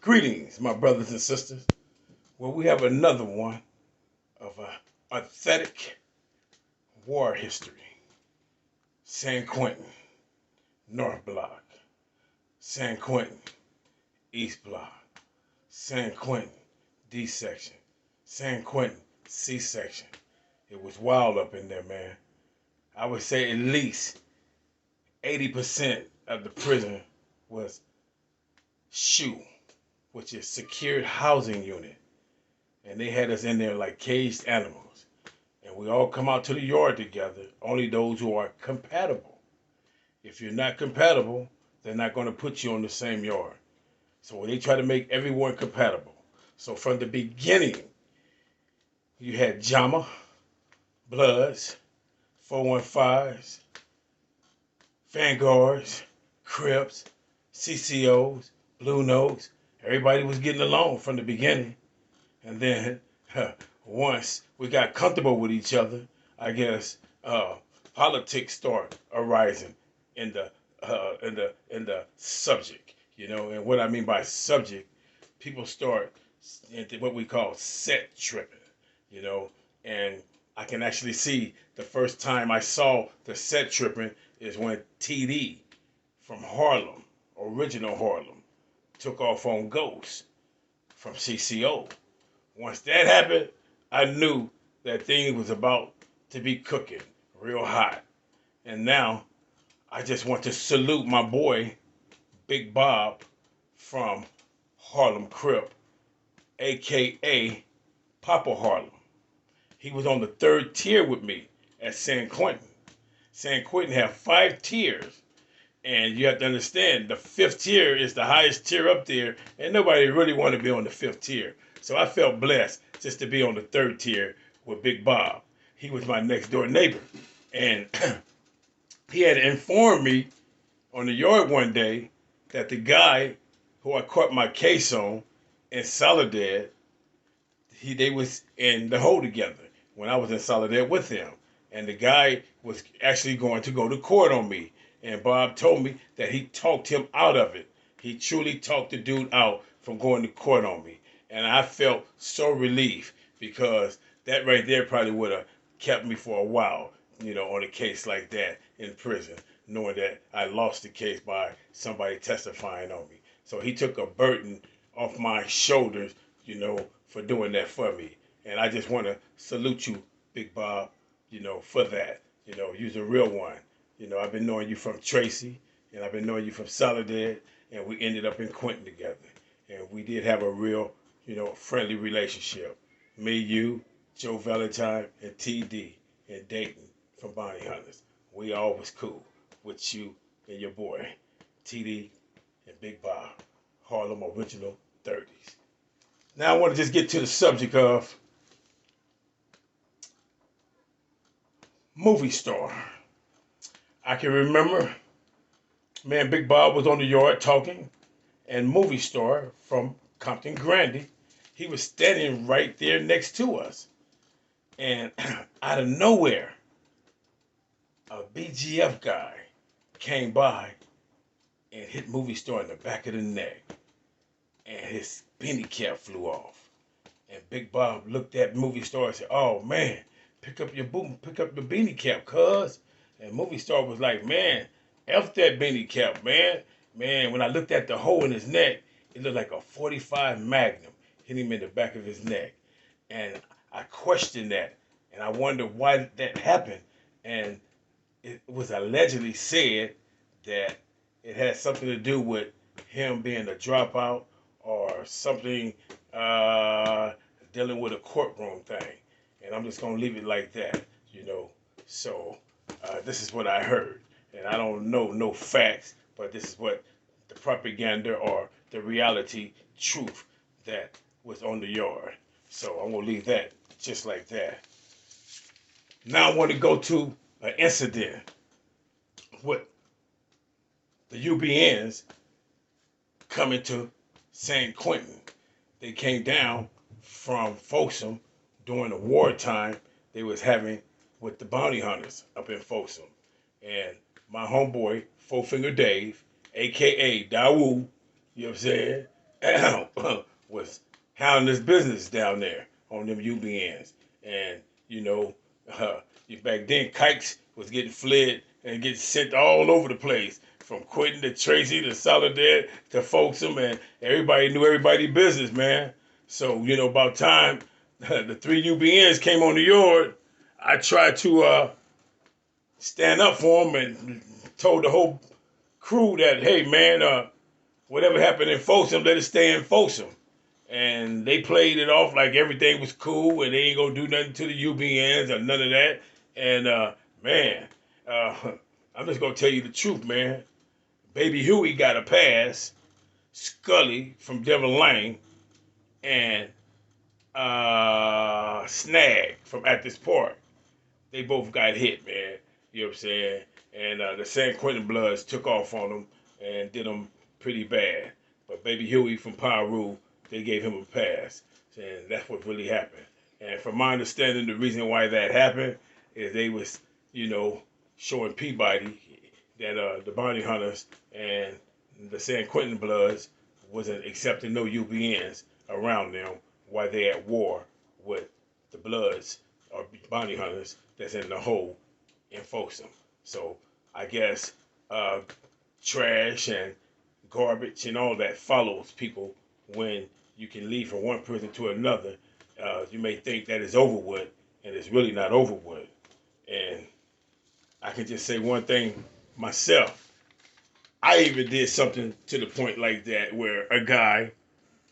Greetings, my brothers and sisters. Well, we have another one of authentic war history. San Quentin, North Block. San Quentin, East Block. San Quentin, D section. San Quentin, C section. It was wild up in there, man. I would say at least 80% of the prison was SHU, which is Secured Housing Unit. And they had us in there like caged animals. And we all come out to the yard together, only those who are compatible. If you're not compatible, they're not going to put you on the same yard. So they try to make everyone compatible. So from the beginning, you had JAMA, Bloods, 415s, Vanguards, Crips, CCOs, Blue Notes. Everybody was getting along from the beginning. And then once we got comfortable with each other, I guess politics start arising in the subject, you know. And what I mean by subject, people start into what we call set tripping, you know. And I can actually see the first time I saw the set tripping is when TD from Harlem, original Harlem, took off on Ghost from CCO. Once that happened, I knew that thing was about to be cooking real hot. And now I just want to salute my boy, Big Bob from Harlem Crip, aka Papa Harlem. He was on the third tier with me at San Quentin. San Quentin had 5 tiers. And you have to understand, the 5th tier is the highest tier up there, and nobody really wanted to be on the 5th tier. So I felt blessed just to be on the 3rd tier with Big Bob. He was my next door neighbor. And he had informed me on the yard one day that the guy who I caught my case on in Soledad, they was in the hole together when I was in Soledad with him. And the guy was actually going to go to court on me. And Bob told me that he talked him out of it. He truly talked the dude out from going to court on me. And I felt so relieved because that right there probably would have kept me for a while, you know, on a case like that in prison, knowing that I lost the case by somebody testifying on me. So he took a burden off my shoulders, you know, for doing that for me. And I just want to salute you, Big Bob, you know, for that. You know, you're a real one. You know, I've been knowing you from Tracy, and I've been knowing you from Soledad, and we ended up in Quentin together. And we did have a real, you know, friendly relationship. Me, you, Joe Valentine, and TD in Dayton from Bounty Hunters. We all was cool with you and your boy, TD and Big Bob, Harlem Original 30s. Now I want to just get to the subject of movie star. I can remember, man, Big Bob was on the yard talking, and movie star from Compton Grandy, he was standing right there next to us. And out of nowhere, a BGF guy came by and hit movie star in the back of the neck. And his beanie cap flew off. And Big Bob looked at movie star and said, "Oh man, pick up your beanie cap, cuz." And movie star was like, "Man, F that beanie cap, man." Man, when I looked at the hole in his neck, it looked like a 45 Magnum hit him in the back of his neck. And I questioned that. And I wondered why that happened. And it was allegedly said that it had something to do with him being a dropout or something dealing with a courtroom thing. And I'm just going to leave it like that, you know. So this is what I heard. And I don't know no facts, but this is what the propaganda or the reality truth that was on the yard. So I'm going to leave that just like that. Now I want to go to an incident with the U.B.Ns coming to San Quentin. They came down from Folsom during the wartime they was having with the bounty hunters up in Folsom. And my homeboy, Four Finger Dave, a.k.a. Dawu, you know what I'm saying? was handling his business down there on them U.B.Ns. And, you know, uh, back then, kikes was getting fled and getting sent all over the place. From Quentin to Tracy to Soledad to Folsom, and everybody knew everybody's business, man. So, you know, about time the three U.B.Ns came on the yard, I tried to stand up for them and told the whole crew that, hey, man, whatever happened in Folsom, let it stay in Folsom. And they played it off like everything was cool and they ain't gonna do nothing to the U.B.Ns or none of that. And man, uh, I'm just gonna tell you the truth, man. Baby Huey got a pass, Scully from Devil Lane, and Snag from At This Park. They both got hit, man. You know what I'm saying? And the San Quentin Bloods took off on them and did them pretty bad. But Baby Huey from Piru, they gave him a pass. And that's what really happened. And from my understanding, the reason why that happened is they was, you know, showing Peabody that the bounty hunters and the San Quentin Bloods wasn't accepting no U.B.Ns around them while they at war with the Bloods or bounty hunters that's in the hole in Folsom. So I guess trash and garbage and all that follows people when you can leave from one person to another. You may think that it's over with, and it's really not over with. And I can just say one thing myself. I even did something to the point like that where a guy,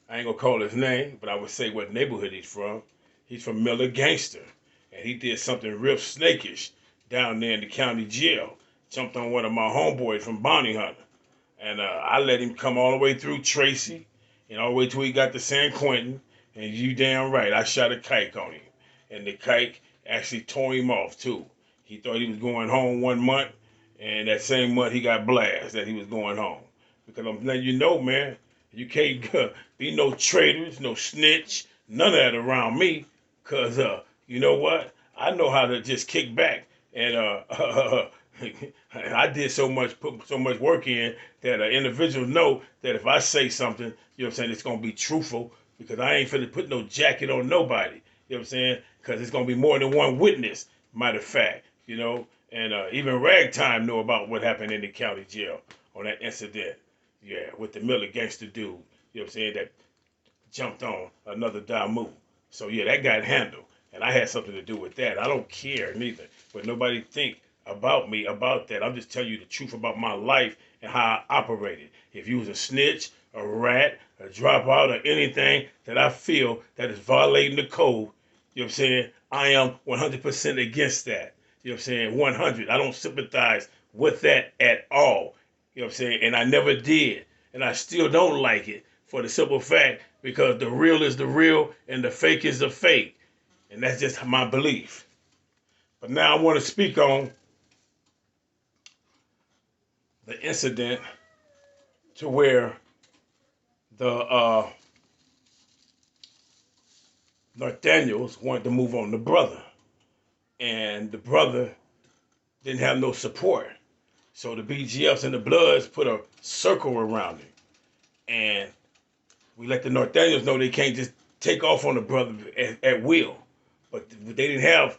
I ain't gonna call his name, but I would say what neighborhood he's from. He's from Miller Gangster. And he did something real snakish down there in the county jail. Jumped on one of my homeboys from Bounty Hunter. And I let him come all the way through Tracy and all the way till he got to San Quentin. And you damn right, I shot a kike on him. And the kike actually tore him off too. He thought he was going home 1 month, and that same month he got blasted that he was going home. Because I'm letting you know, man, you can't be no traitors, no snitch, none of that around me. Because, you know what? I know how to just kick back. And I did put so much work in that individuals know that if I say something, you know what I'm saying, it's going to be truthful. Because I ain't finna put no jacket on nobody. You know what I'm saying? Because it's going to be more than one witness, matter of fact. You know? And even Ragtime know about what happened in the county jail on that incident. Yeah, with the Miller Gangster dude. You know what I'm saying? That jumped on another Damu. So yeah, that got handled. And I had something to do with that. I don't care neither. But nobody think about me about that. I'm just telling you the truth about my life and how I operated. If you was a snitch, a rat, a dropout, or anything that I feel that is violating the code, you know what I'm saying? I am 100% against that. You know what I'm saying? 100. I don't sympathize with that at all. You know what I'm saying? And I never did. And I still don't like it for the simple fact because the real is the real and the fake is the fake. And that's just my belief. But now I want to speak on the incident to where the North Daniels wanted to move on the brother. And the brother didn't have no support. So the BGFs and the Bloods put a circle around him. And we let the North Daniels know they can't just take off on the brother at will. But they didn't have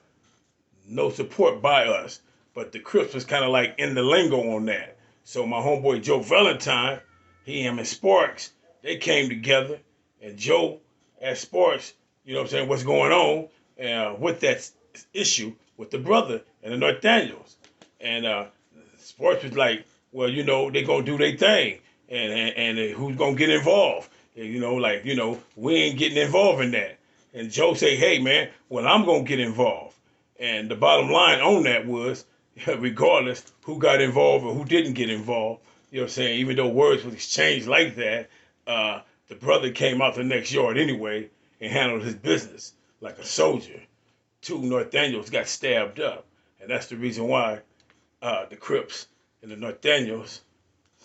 no support by us. But the Crips was kind of like in the lingo on that. So my homeboy Joe Valentine, him and Sparks, they came together. And Joe at Sparks, you know what I'm saying, what's going on with that issue with the brother and the North Daniels. And Sparks was like, well, you know, they going to do their thing. And who's going to get involved? And, you know, like, you know, we ain't getting involved in that. And Joe say, hey, man, well, I'm going to get involved. And the bottom line on that was, regardless who got involved or who didn't get involved, you know what I'm saying, even though words was exchanged like that, the brother came out the next yard anyway and handled his business like a soldier. 2 North Daniels got stabbed up. And that's the reason why the Crips and the North Daniels,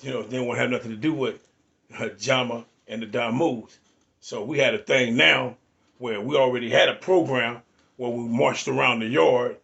you know, didn't want to have nothing to do with Jama and the Damus. So we had a thing now where we already had a program where we marched around the yard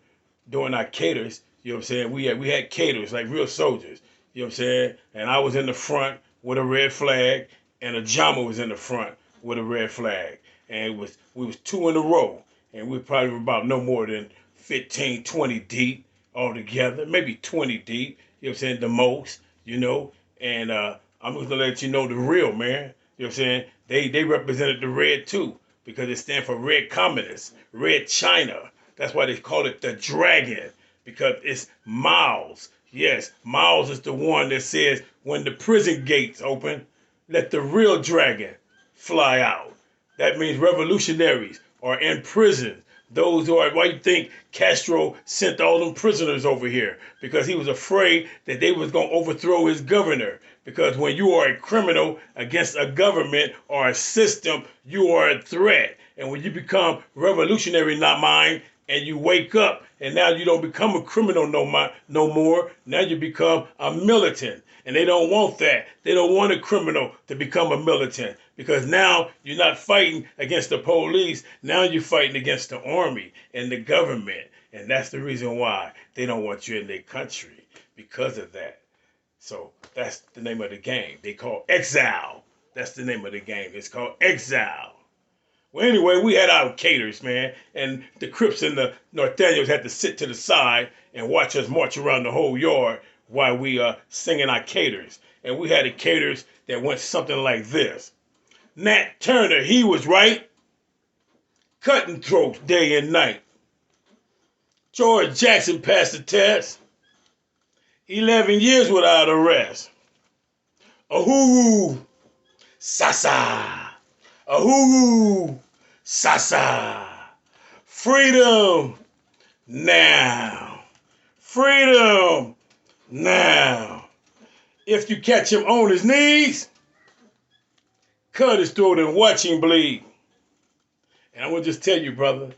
doing our caters. You know what I'm saying? We had caters like real soldiers. You know what I'm saying? And I was in the front with a red flag and a Jama was in the front with a red flag. And we was two in a row, and we probably were about no more than 15, 20 deep altogether, maybe 20 deep, you know what I'm saying, the most, and I'm just gonna let you know the real, man. You know what I'm saying? They represented the red too, because it stands for Red Communists, Red China. That's why they call it the Dragon, because it's Miles. Yes, Miles is the one that says when the prison gates open, let the real dragon fly out. That means revolutionaries are in prison. Those who are, why you think Castro sent all them prisoners over here? Because he was afraid that they was going to overthrow his governor. Because when you are a criminal against a government or a system, you are a threat. And when you become revolutionary, not mine, and you wake up and now you don't become a criminal no more. Now you become a militant. And they don't want that. They don't want a criminal to become a militant, because now you're not fighting against the police. Now you're fighting against the army and the government. And that's the reason why they don't want you in their country, because of that. So that's the name of the game. They call exile. That's the name of the game. It's called exile. Well, anyway, we had our caters, man, and the Crips and the Northaniels had to sit to the side and watch us march around the whole yard while we singing our caters. And we had the caters that went something like this. Nat Turner, he was right, cutting throats day and night. George Jackson passed the test, 11 years without arrest. Ahuru, Sasa. Ahuru, Sasa. Freedom now. Freedom now. If you catch him on his knees, cut his throat and watch him bleed. And I want to just tell you, brother,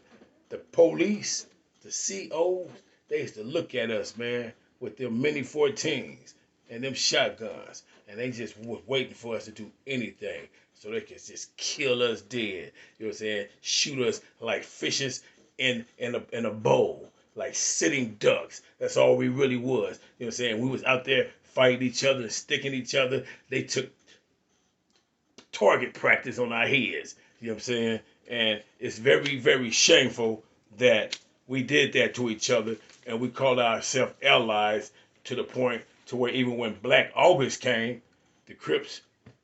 the police, the COs, they used to look at us, man, with them mini 14s and them shotguns. And they just was waiting for us to do anything so they could just kill us dead. You know what I'm saying? Shoot us like fishes in a bowl, like sitting ducks. That's all we really was. You know what I'm saying? We was out there fighting each other and sticking each other. They took target practice on our heads. You know what I'm saying? And it's very, very shameful that we did that to each other, and we called ourselves allies, to the point to where even when Black August came, the Crips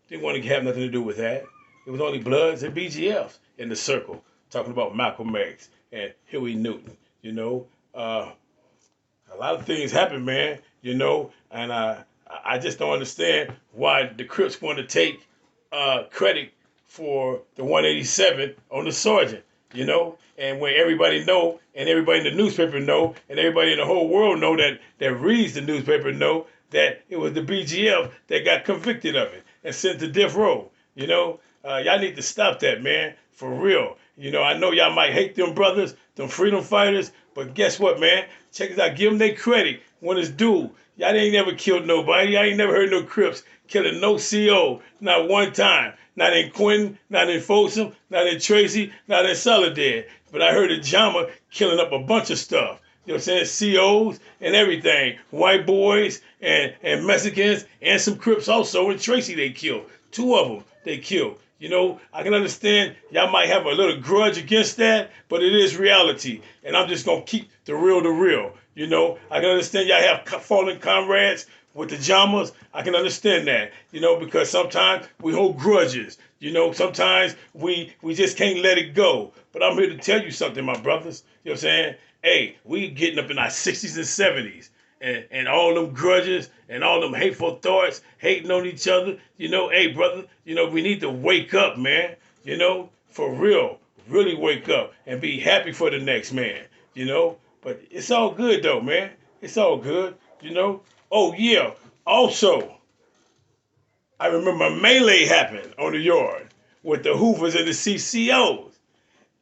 didn't want to have nothing to do with that. It was only Bloods and BGFs in the circle talking about Malcolm X and Huey Newton. A lot of things happen, man. And I just don't understand why the Crips want to take credit for the 187 on the sergeant. And when everybody know, and everybody in the newspaper know, and everybody in the whole world know that reads the newspaper know that it was the BGF that got convicted of it and sent to death row. Y'all need to stop that, man, for real. I know y'all might hate them brothers, them freedom fighters, but guess what, man? Check this out. Give them their credit when it's due. Y'all ain't never killed nobody. Y'all ain't never heard no Crips killing no CO, not one time. Not in Quentin, not in Folsom, not in Tracy, not in Soledad. But I heard of Jama killing up a bunch of stuff. You know what I'm saying? COs and everything. White boys and Mexicans and some Crips also. In Tracy they killed. 2 of them they killed. I can understand y'all might have a little grudge against that, but it is reality. And I'm just going to keep the real. I can understand y'all have fallen comrades with the Jamas. I can understand that, because sometimes we hold grudges. Sometimes we just can't let it go. But I'm here to tell you something, my brothers. You know what I'm saying? Hey, we getting up in our 60s and 70s. And all them grudges and all them hateful thoughts, hating on each other. Hey, brother, we need to wake up, man. For real. Really wake up and be happy for the next man. But it's all good, though, man. It's all good, Oh, yeah. Also, I remember a melee happened on the yard with the Hoovers and the CCOs.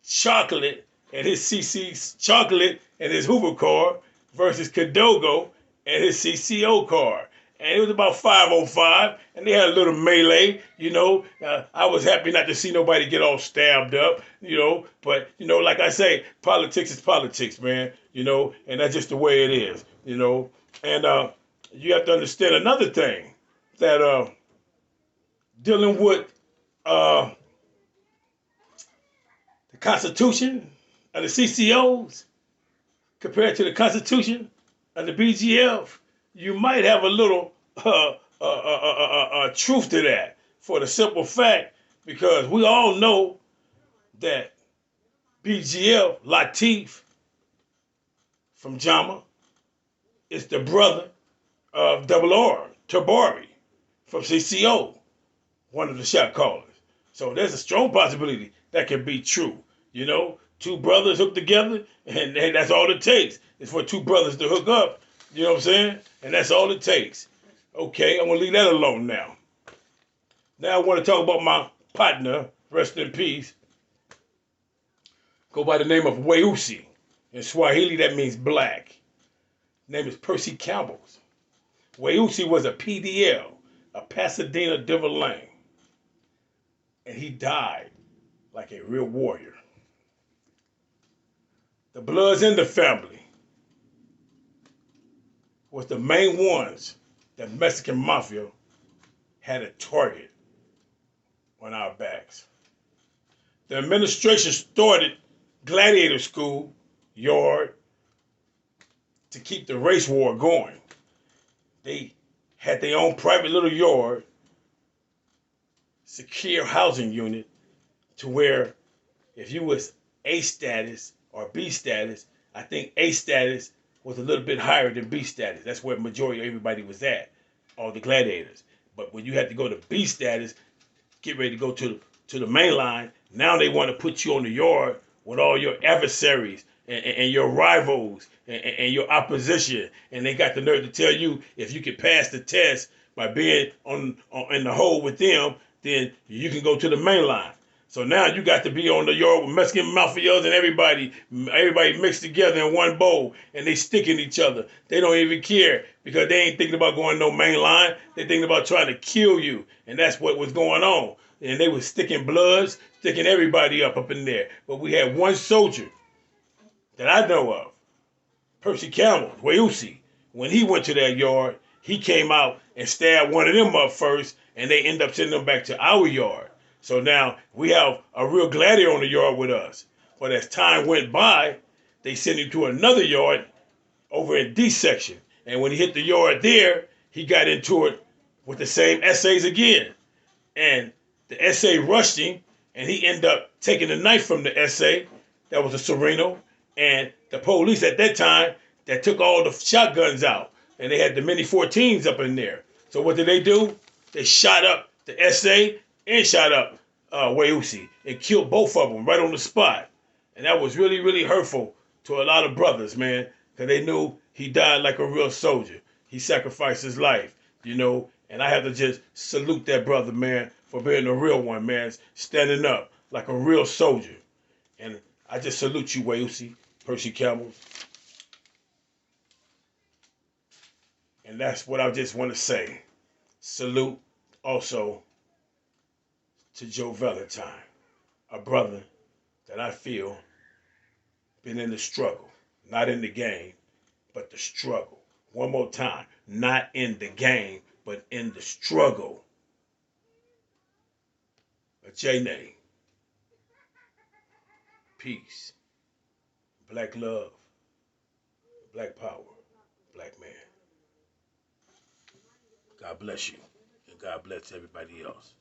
Chocolate and his Hoover car versus Cadogo and his CCO car. And it was about 5-on-5, and they had a little melee, I was happy not to see nobody get all stabbed up, but, like I say, politics is politics, man, and that's just the way it is, And you have to understand another thing, that dealing with uh, the Constitution of the CCOs compared to the Constitution of the BGF, you might have a little truth to that for the simple fact because we all know that BGF, Latif from Jama, is the brother of Double R, Tabari from CCO, one of the shot callers. So there's a strong possibility that can be true. You know, two brothers hooked together, and that's all it takes is for two brothers to hook up. You know what I'm saying? And that's all it takes. Okay, I'm gonna leave that alone now. Now I want to talk about my partner, rest in peace. Go by the name of Weusi. In Swahili, that means black. His name is Percy Campbell. Weusi was a PDL, a Pasadena Deverlang. And he died like a real warrior. The Bloods in the family was the main ones that Mexican Mafia had a target on our backs. The administration started gladiator school yard to keep the race war going. They had their own private little yard, secure housing unit, to where if you was A status or B status, I think A status was a little bit higher than B status. That's where the majority of everybody was at, all the gladiators. But when you had to go to B status, get ready to go to the main line, now they want to put you on the yard with all your adversaries and your rivals and your opposition. And they got the nerve to tell you if you can pass the test by being in the hole with them, then you can go to the main line. So now you got to be on the yard with Mexican mafias and everybody mixed together in one bowl, and they sticking each other. They don't even care because they ain't thinking about going no main line. They thinking about trying to kill you, and that's what was going on. And they was sticking bloods, sticking everybody up in there. But we had one soldier that I know of, Percy Campbell, Weusi. When he went to that yard, he came out and stabbed one of them up first, and they end up sending them back to our yard. So now we have a real gladiator on the yard with us. But as time went by, they sent him to another yard over in D section. And when he hit the yard there, he got into it with the same essays again. And the essay rushed him, and he ended up taking a knife from the essay. That was a Sereno. And the police at that time, that took all the shotguns out. And they had the mini 14s up in there. So what did they do? They shot up the essay and shot up Weusi and killed both of them right on the spot. And that was really, really hurtful to a lot of brothers, man, because they knew he died like a real soldier. He sacrificed his life, you know, and I have to just salute that brother, man, for being a real one, man, standing up like a real soldier. And I just salute you, Weusi, Percy Campbell. And that's what I just want to say. Salute also to Joe Valentine, a brother that I feel been in the struggle, not in the game, but the struggle. One more time, not in the game, but in the struggle. A J-name, peace, black love, black power, black man. God bless you, and God bless everybody else.